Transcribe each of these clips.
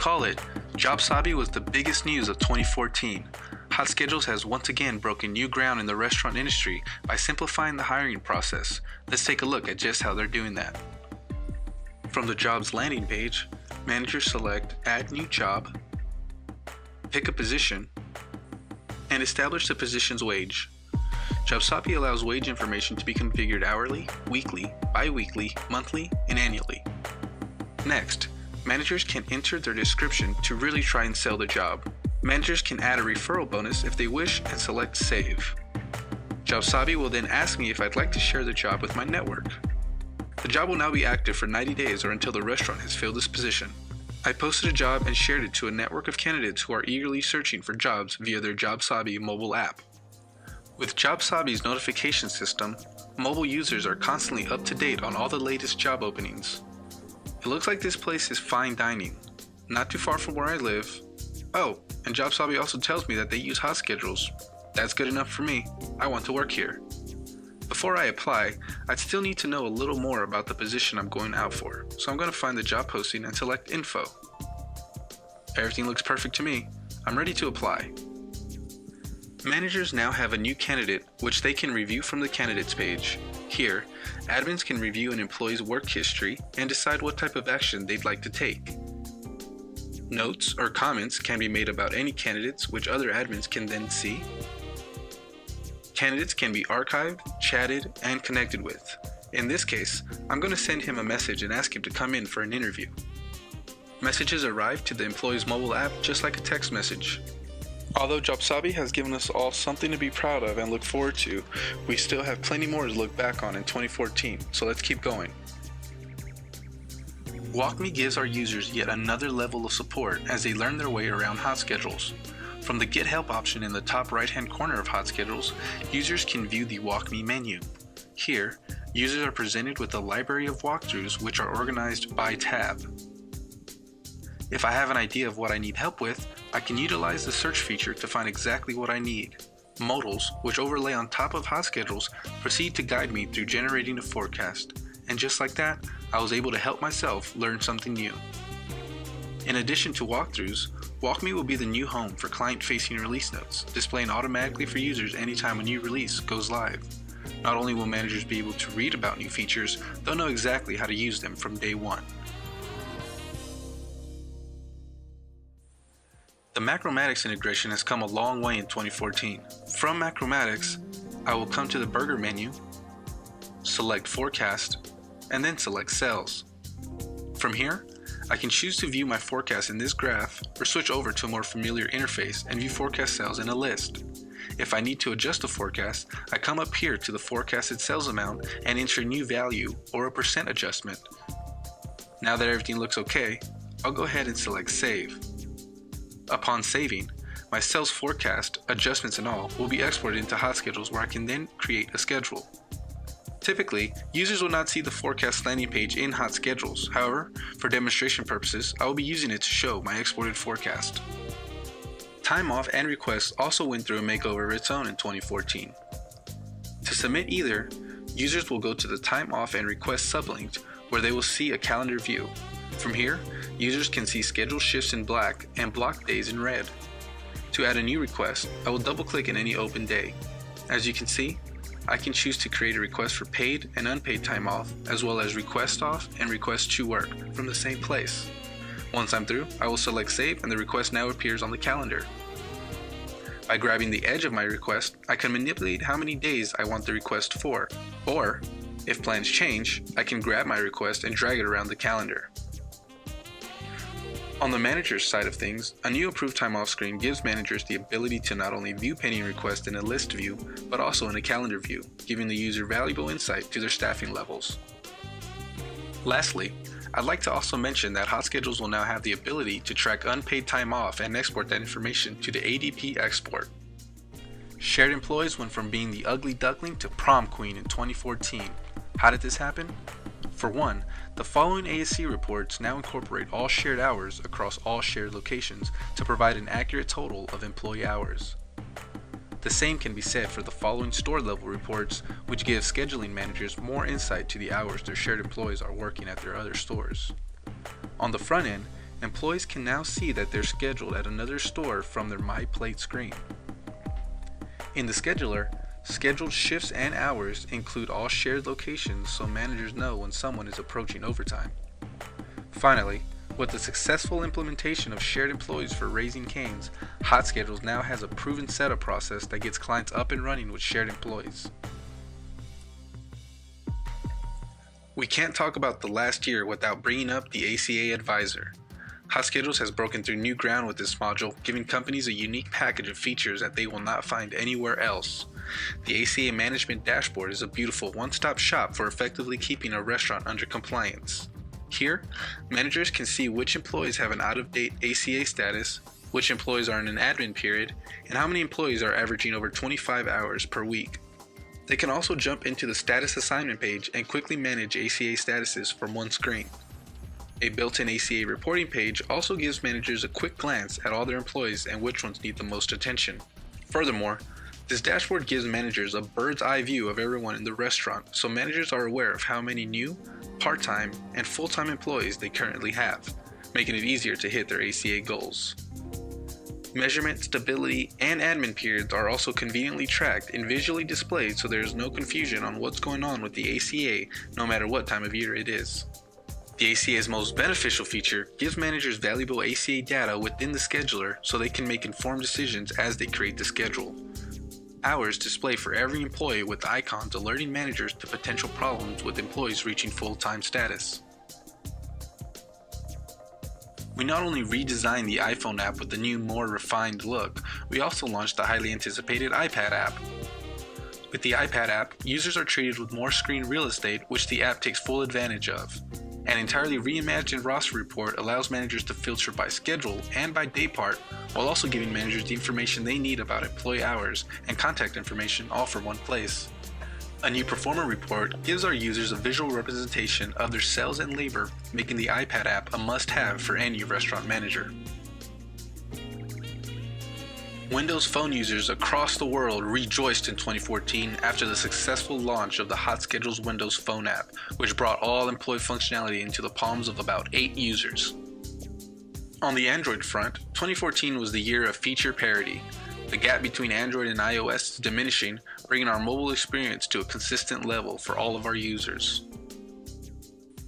call it, JobSabi was the biggest news of 2014. HotSchedules has once again broken new ground in the restaurant industry by simplifying the hiring process. Let's take a look at just how they're doing that. From the jobs landing page, managers select Add New Job, pick a position, and establish the position's wage. JobSabi allows wage information to be configured hourly, weekly, bi-weekly, monthly, and annually. Next, managers can enter their description to really try and sell the job. Managers can add a referral bonus if they wish and select Save. JobSabi will then ask me if I'd like to share the job with my network. The job will now be active for 90 days or until the restaurant has filled this position. I posted a job and shared it to a network of candidates who are eagerly searching for jobs via their JobSabi mobile app. With JobSabi's notification system, mobile users are constantly up to date on all the latest job openings. It looks like this place is fine dining, not too far from where I live. Oh, and JobSabi also tells me that they use HotSchedules. That's good enough for me. I want to work here. Before I apply, I'd still need to know a little more about the position I'm going out for, so I'm going to find the job posting and select Info. Everything looks perfect to me. I'm ready to apply. Managers now have a new candidate which they can review from the candidates page. Here, admins can review an employee's work history and decide what type of action they'd like to take. Notes or comments can be made about any candidates which other admins can then see. Candidates can be archived, chatted, and connected with. In this case, I'm going to send him a message and ask him to come in for an interview. Messages arrive to the employee's mobile app just like a text message. Although JobSabi has given us all something to be proud of and look forward to, we still have plenty more to look back on in 2014, so let's keep going. WalkMe gives our users yet another level of support as they learn their way around HotSchedules. From the Get Help option in the top right-hand corner of HotSchedules, users can view the WalkMe menu. Here, users are presented with a library of walkthroughs which are organized by tab. If I have an idea of what I need help with, I can utilize the search feature to find exactly what I need. Modals, which overlay on top of HotSchedules, proceed to guide me through generating a forecast. And just like that, I was able to help myself learn something new. In addition to walkthroughs, WalkMe will be the new home for client-facing release notes, displaying automatically for users anytime a new release goes live. Not only will managers be able to read about new features, they'll know exactly how to use them from day one. The Macromatics integration has come a long way in 2014. From Macromatics, I will come to the burger menu, select Forecast, and then select Cells. From here, I can choose to view my forecast in this graph or switch over to a more familiar interface and view forecast cells in a list. If I need to adjust the forecast, I come up here to the forecasted sales amount and enter a new value or a percent adjustment. Now that everything looks okay, I'll go ahead and select Save. Upon saving, my sales forecast, adjustments and all, will be exported into HotSchedules where I can then create a schedule. Typically, users will not see the forecast landing page in HotSchedules. However, for demonstration purposes, I will be using it to show my exported forecast. Time off and requests also went through a makeover of its own in 2014. To submit either, users will go to the Time off and request sublinked where they will see a calendar view. From here, users can see scheduled shifts in black and block days in red. To add a new request, I will double-click in any open day. As you can see, I can choose to create a request for paid and unpaid time off, as well as request off and request to work from the same place. Once I'm through, I will select Save and the request now appears on the calendar. By grabbing the edge of my request, I can manipulate how many days I want the request for, or, if plans change, I can grab my request and drag it around the calendar. On the manager's side of things, a new approved time off screen gives managers the ability to not only view pending requests in a list view, but also in a calendar view, giving the user valuable insight to their staffing levels. Lastly, I'd like to also mention that HotSchedules will now have the ability to track unpaid time off and export that information to the ADP export. Shared employees went from being the ugly duckling to prom queen in 2014. How did this happen? For one, the following ASC reports now incorporate all shared hours across all shared locations to provide an accurate total of employee hours. The same can be said for the following store-level reports, which give scheduling managers more insight to the hours their shared employees are working at their other stores. On the front end, employees can now see that they're scheduled at another store from their My Plate screen. In the scheduler, scheduled shifts and hours include all shared locations so managers know when someone is approaching overtime. Finally, with the successful implementation of shared employees for Raising Cane's, HotSchedules now has a proven setup process that gets clients up and running with shared employees. We can't talk about the last year without bringing up the ACA Advisor. HotSchedules has broken through new ground with this module, giving companies a unique package of features that they will not find anywhere else. The ACA Management Dashboard is a beautiful one-stop shop for effectively keeping a restaurant under compliance. Here, managers can see which employees have an out-of-date ACA status, which employees are in an admin period, and how many employees are averaging over 25 hours per week. They can also jump into the status assignment page and quickly manage ACA statuses from one screen. A built-in ACA reporting page also gives managers a quick glance at all their employees and which ones need the most attention. Furthermore, this dashboard gives managers a bird's eye view of everyone in the restaurant, so managers are aware of how many new, part-time, and full-time employees they currently have, making it easier to hit their ACA goals. Measurement, stability, and admin periods are also conveniently tracked and visually displayed so there is no confusion on what's going on with the ACA no matter what time of year it is. The ACA's most beneficial feature gives managers valuable ACA data within the scheduler so they can make informed decisions as they create the schedule. Hours display for every employee with icons alerting managers to potential problems with employees reaching full-time status. We not only redesigned the iPhone app with a new, more refined look, we also launched the highly anticipated iPad app. With the iPad app, users are treated with more screen real estate, which the app takes full advantage of. An entirely reimagined roster report allows managers to filter by schedule and by day part, while also giving managers the information they need about employee hours and contact information all from one place. A new performer report gives our users a visual representation of their sales and labor, making the iPad app a must-have for any restaurant manager. Windows Phone users across the world rejoiced in 2014 after the successful launch of the HotSchedules Windows Phone app, which brought all employee functionality into the palms of about 8 users. On the Android front, 2014 was the year of feature parity. The gap between Android and iOS is diminishing, bringing our mobile experience to a consistent level for all of our users.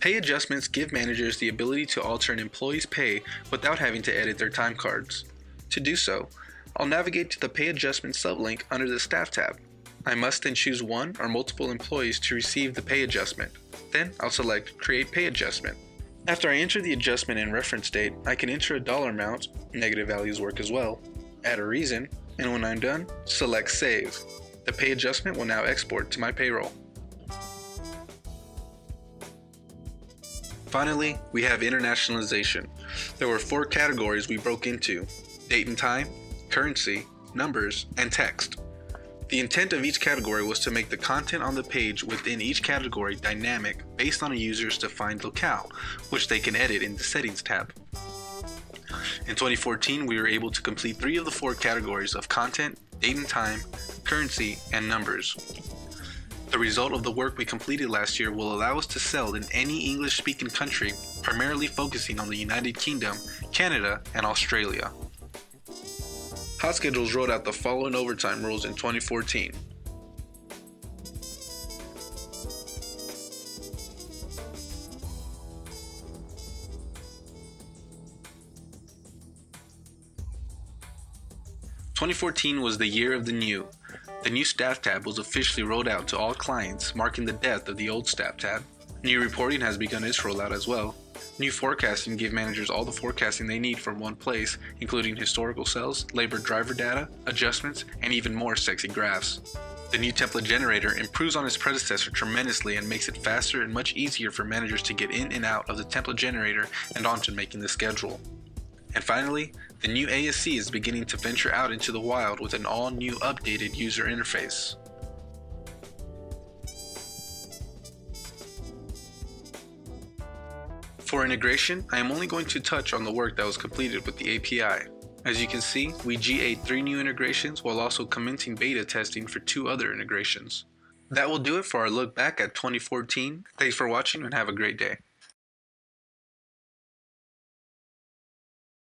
Pay adjustments give managers the ability to alter an employee's pay without having to edit their time cards. To do so, I'll navigate to the Pay Adjustment sublink under the Staff tab. I must then choose one or multiple employees to receive the pay adjustment. Then I'll select Create Pay Adjustment. After I enter the adjustment and reference date, I can enter a dollar amount, negative values work as well, add a reason, and when I'm done, select Save. The pay adjustment will now export to my payroll. Finally, we have internationalization. There were 4 categories we broke into: date and time, currency, numbers, and text. The intent of each category was to make the content on the page within each category dynamic based on a user's defined locale, which they can edit in the Settings tab. In 2014, we were able to complete 3 of the 4 categories of content, date and time, currency, and numbers. The result of the work we completed last year will allow us to sell in any English-speaking country, primarily focusing on the United Kingdom, Canada, and Australia. HotSchedules rolled out the following overtime rules in 2014. "2014 was the year of the new. The new Staff tab was officially rolled out to all clients, marking the death of the old Staff tab. New reporting has begun its rollout as well. New forecasting gave managers all the forecasting they need from one place, including historical sales, labor driver data, adjustments, and even more sexy graphs. The new template generator improves on its predecessor tremendously and makes it faster and much easier for managers to get in and out of the template generator and onto making the schedule. And finally, the new ASC is beginning to venture out into the wild with an all-new updated user interface. For integration, I am only going to touch on the work that was completed with the API. As you can see, we GA'd 3 new integrations while also commencing beta testing for 2 other integrations. That will do it for our look back at 2014. Thanks for watching and have a great day.